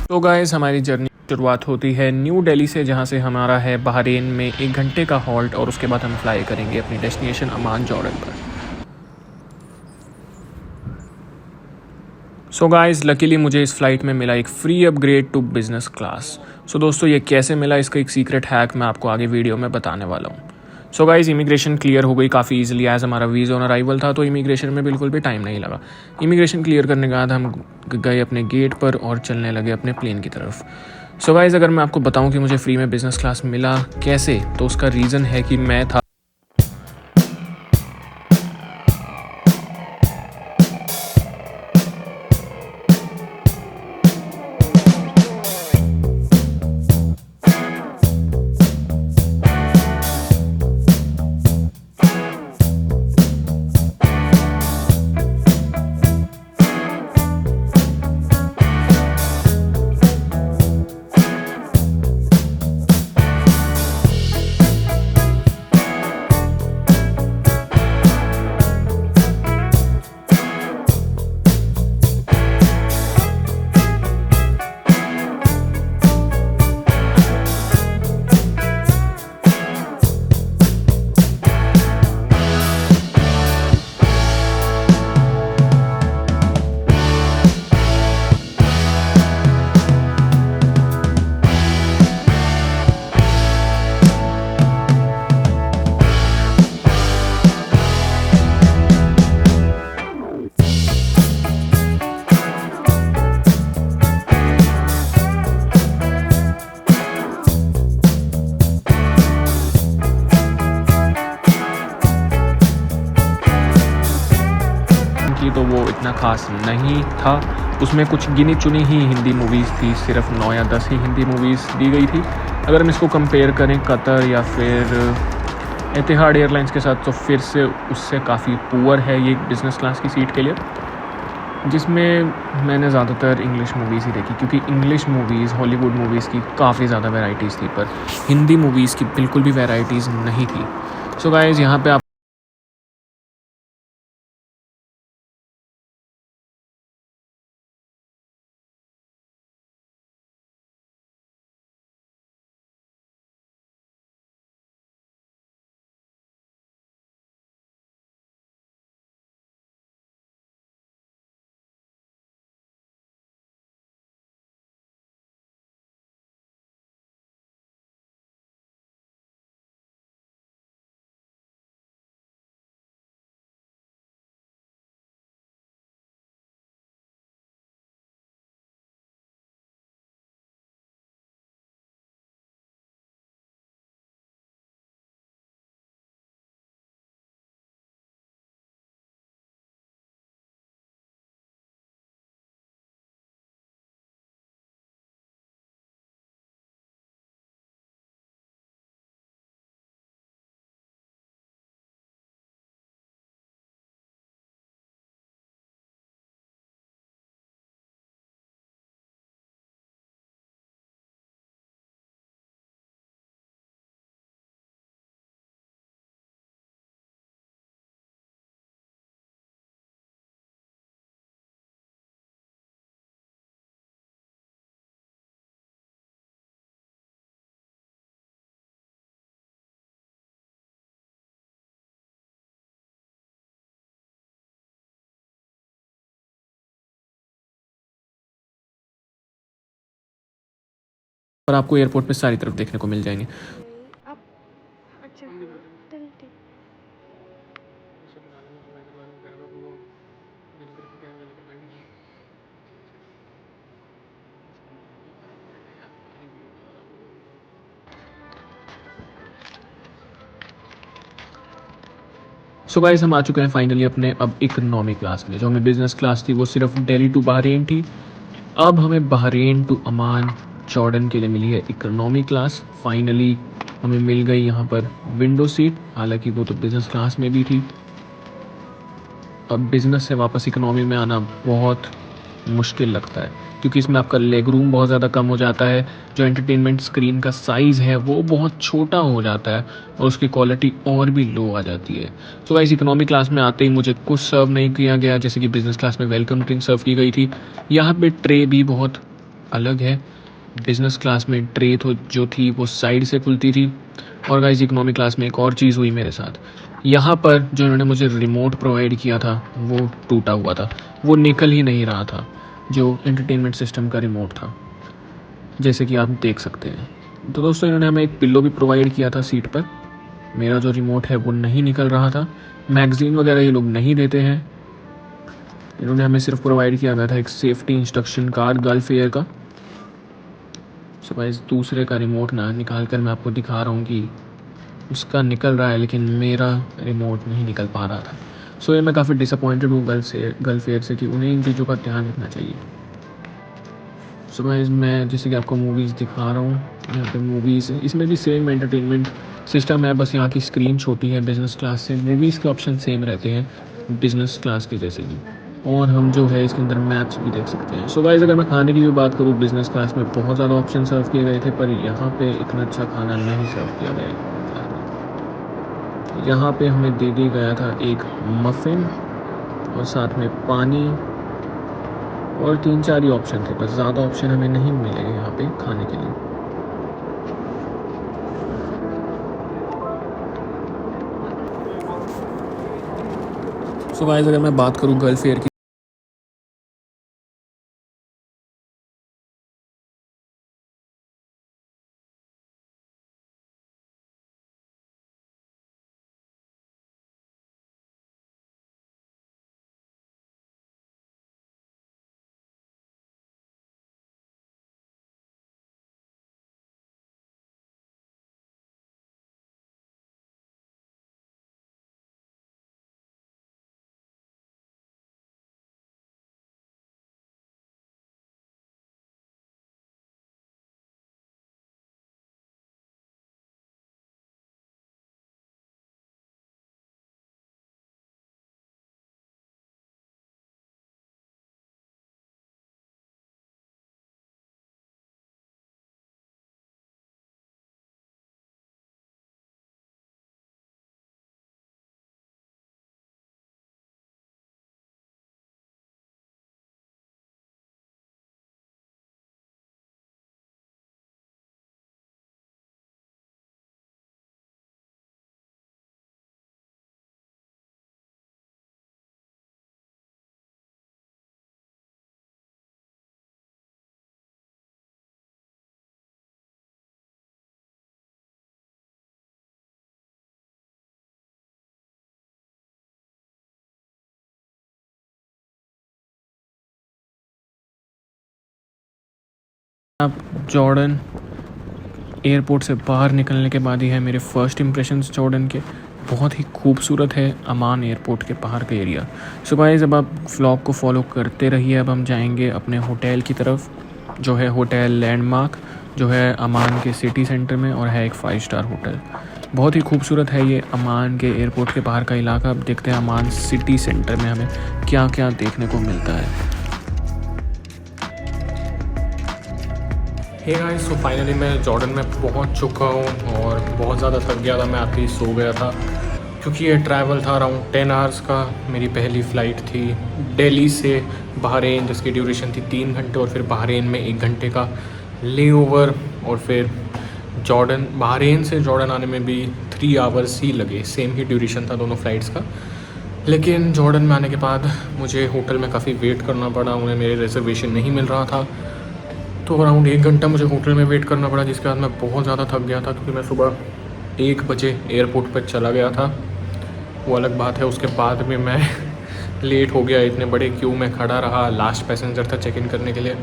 तो गाइस हमारी जर्नी शुरुआत होती है न्यू दिल्ली से, जहाँ से हमारा है बहरीन में 1 घंटे का हॉल्ट और उसके बाद हम फ्लाई करेंगे अपनी डेस्टिनेशन अमान जॉर्डन पर। सो गाइस लकीली मुझे इस फ़्लाइट में मिला एक free upgrade to business class. So दोस्तों ये कैसे मिला, इसका एक सीक्रेट हैक मैं आपको आगे वीडियो में बताने वाला हूँ। सो गाइस इमिग्रेशन क्लियर हो गई काफ़ी इजीली, एज़ हमारा वीज़ा ऑन अराइवल था तो इमिग्रेशन में बिल्कुल भी टाइम नहीं लगा। इमिग्रेशन क्लियर करने के बाद हम गए अपने गेट पर और चलने लगे अपने प्लेन की तरफ। सो गाइस अगर मैं आपको बताऊं कि मुझे फ्री में बिज़नेस क्लास मिला कैसे, तो उसका रीज़न है कि मैं था की, तो वो इतना खास नहीं था। उसमें कुछ गिनी चुनी ही हिंदी मूवीज़ थी, सिर्फ 9 या 10 ही हिंदी मूवीज़ दी गई थी। अगर हम इसको कंपेयर करें कतर या फिर एतिहाद एयरलाइंस के साथ, तो फिर से उससे काफ़ी पुअर है ये बिज़नेस क्लास की सीट के लिए, जिसमें मैंने ज़्यादातर इंग्लिश मूवीज़ ही देखी, क्योंकि इंग्लिश मूवीज़ हॉलीवुड मूवीज़ की काफ़ी ज़्यादा वैराइटीज़ थी, पर हिंदी मूवीज़ की बिल्कुल भी वैराइटीज़ नहीं थी। सो गाइज़ यहाँ पे आप और आपको एयरपोर्ट पे सारी तरफ देखने को मिल जाएंगे। अब अच्छा चल ठीक। सो गाइस हम आ चुके हैं फाइनली अपने अब इकोनॉमी क्लास में। जो हमें बिज़नेस क्लास थी वो सिर्फ दिल्ली टू बहरीन थी, अब हमें बहरीन टू अमान जॉर्डन के लिए मिली है इकोनॉमी क्लास। फाइनली हमें मिल गई यहाँ पर विंडो सीट, हालांकि वो तो बिज़नेस क्लास में भी थी। अब बिज़नेस से वापस इकोनॉमी में आना बहुत मुश्किल लगता है, क्योंकि इसमें आपका लेग रूम बहुत ज़्यादा कम हो जाता है, जो एंटरटेनमेंट स्क्रीन का साइज़ है वो बहुत छोटा हो जाता है और उसकी क्वालिटी और भी लो आ जाती है। तो गाइस इकोनॉमी क्लास में आते ही मुझे कुछ सर्व नहीं किया गया, जैसे कि बिज़नेस क्लास में वेलकम ड्रिंक सर्व की गई थी, यहाँ पे ट्रे भी बहुत अलग है। बिज़नेस क्लास में ट्रे तो जो थी वो साइड से खुलती थी, और गाइस इकोनॉमी क्लास में एक और चीज़ हुई मेरे साथ। यहाँ पर जो इन्होंने मुझे रिमोट प्रोवाइड किया था वो टूटा हुआ था, वो निकल ही नहीं रहा था, जो एंटरटेनमेंट सिस्टम का रिमोट था, जैसे कि आप देख सकते हैं। तो दोस्तों इन्होंने हमें एक पिल्लो भी प्रोवाइड किया था सीट पर। मेरा जो रिमोट है वो नहीं निकल रहा था। मैगज़ीन वगैरह ये लोग नहीं देते हैं, इन्होंने हमें सिर्फ प्रोवाइड किया गया था एक safety instruction card Gulf Air का। सो गाइस दूसरे का रिमोट ना निकाल कर मैं आपको दिखा रहा हूँ कि उसका निकल रहा है, लेकिन मेरा रिमोट नहीं निकल पा रहा था। सो ये मैं काफ़ी डिसअपॉइंटेड हूँ गल्फ एयर से कि उन्हें इन चीज़ों का ध्यान रखना चाहिए। सो गाइस मैं जैसे कि आपको मूवीज़ दिखा रहा हूँ, यहाँ पे मूवीज़ इसमें भी सेम एंटरटेनमेंट सिस्टम है, बस यहाँ की स्क्रीन छोटी है बिज़नेस क्लास से। मूवीज़ के ऑप्शन सेम रहते हैं बिज़नेस क्लास के जैसे ही, और हम जो है इसके अंदर मैप्स भी देख सकते हैं। सो गाइस अगर मैं खाने की भी बात करूँ, बिज़नेस क्लास में बहुत ज़्यादा ऑप्शन सर्व किए गए थे, पर यहाँ पे इतना अच्छा खाना नहीं सर्व किया गया। यहाँ पे हमें दे दिया गया था एक मफ़िन और साथ में पानी, और 3-4 ही ऑप्शन थे, बस ज़्यादा ऑप्शन हमें नहीं मिलेंगे यहाँ पे खाने के लिए। सो गाइस अगर मैं बात करूँ गल्फ एयर की, आप जॉर्डन एयरपोर्ट से बाहर निकलने के बाद ही है मेरे फर्स्ट इम्प्रेशंस जॉर्डन के। बहुत ही खूबसूरत है अमान एयरपोर्ट के बाहर का एरिया। सो गाइस अब आप व्लॉग को फॉलो करते रहिए। अब हम जाएंगे अपने होटल की तरफ, जो है होटल लैंडमार्क, जो है अमान के सिटी सेंटर में और है एक 5 स्टार होटल। बहुत ही खूबसूरत है ये अमान के एयरपोर्ट के बाहर का इलाका। अब देखते हैं अमान सिटी सेंटर में हमें क्या क्या देखने को मिलता है। हे गाइस, सो फाइनली मैं जॉर्डन में पहुंच चुका हूं और बहुत ज़्यादा थक गया था, मैं आते ही सो गया था क्योंकि ये ट्रैवल था अराउंड 10 आवर्स का। मेरी पहली फ़्लाइट थी दिल्ली से बहरीन, जिसकी ड्यूरेशन थी 3 घंटे, और फिर बहरीन में 1 घंटे का लेओवर, और फिर जॉर्डन, बहरीन से जॉर्डन आने में भी 3 आवर्स ही लगे। सेम ही ड्यूरेशन था दोनों फ़्लाइट्स का। लेकिन जॉर्डन में आने के बाद मुझे होटल में काफ़ी वेट करना पड़ा, उन्हें मेरे रिजर्वेशन नहीं मिल रहा था, तो अराउंड 1 घंटा मुझे होटल में वेट करना पड़ा, जिसके बाद मैं बहुत ज़्यादा थक गया था क्योंकि मैं सुबह 1 बजे एयरपोर्ट पर चला गया था। वो अलग बात है, उसके बाद में मैं लेट हो गया, इतने बड़े क्यू में खड़ा रहा, लास्ट पैसेंजर था चेक इन करने के लिए।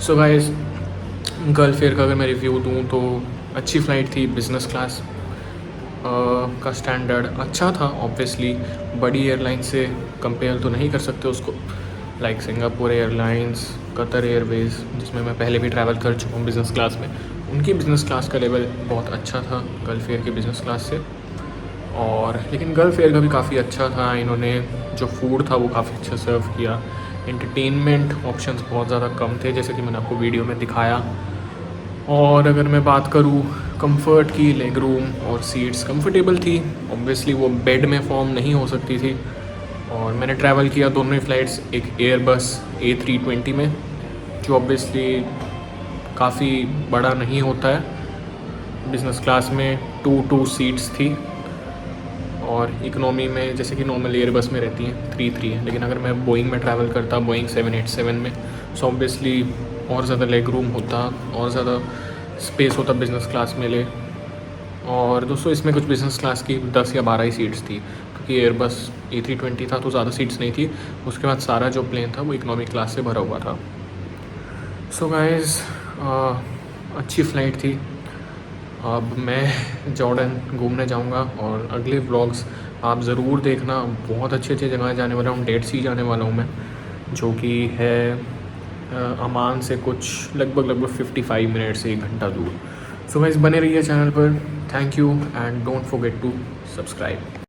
सो गाइस गल्फ एयर का अगर मैं रिव्यू दूँ तो अच्छी फ़्लाइट थी। बिज़नेस क्लास का स्टैंडर्ड अच्छा था। ऑब्वियसली बड़ी एयरलाइन से कंपेयर तो नहीं कर सकते उसको, like Singapore airlines, Qatar Airways, जिसमें मैं पहले भी ट्रैवल कर चुका हूँ बिज़नेस क्लास में। उनकी बिज़नेस क्लास का लेवल बहुत अच्छा था गल्फ एयर की बिज़नेस क्लास से। और लेकिन गल्फ एयर का भी काफ़ी अच्छा था, इन्होंने जो फूड था वो काफ़ी अच्छा सर्व किया। एंटरटेनमेंट ऑप्शंस बहुत ज़्यादा कम थे, जैसे कि मैंने आपको वीडियो में दिखाया। और अगर मैं बात करूँ कंफर्ट की, लेग रूम और सीट्स कंफर्टेबल थी। ऑब्वियसली वो बेड में फॉर्म नहीं हो सकती थी। और मैंने ट्रैवल किया दोनों ही फ़्लाइट्स एक एयरबस A320 में, जो ऑब्वियसली काफ़ी बड़ा नहीं होता है। बिज़नेस क्लास में 2 सीट्स थी और इकोनॉमी में जैसे कि नॉर्मल एयरबस में रहती हैं 3 है, लेकिन अगर मैं बोइंग में ट्रैवल करता बोइंग 787 में, सो ऑब्वियसली और ज़्यादा लेग रूम होता और ज़्यादा स्पेस होता बिज़नेस क्लास में ले। और दोस्तों इसमें कुछ बिज़नेस क्लास की 10 या 12 ही सीट्स थी, क्योंकि एयरबस A320 था तो ज़्यादा सीट्स नहीं थी। उसके बाद सारा जो प्लेन था वो इकोनॉमी क्लास से भरा हुआ था। सो गाइस अच्छी फ़्लाइट थी। अब मैं जॉर्डन घूमने जाऊंगा और अगले व्लॉग्स आप ज़रूर देखना। बहुत अच्छी अच्छी जगह जाने वाला हूँ। डेड सी जाने वाला हूँ मैं, जो कि है अमान से कुछ लगभग 55 मिनट से 1 घंटा दूर। सो गाइस बने रहिए चैनल पर। Thank you and don't forget to subscribe.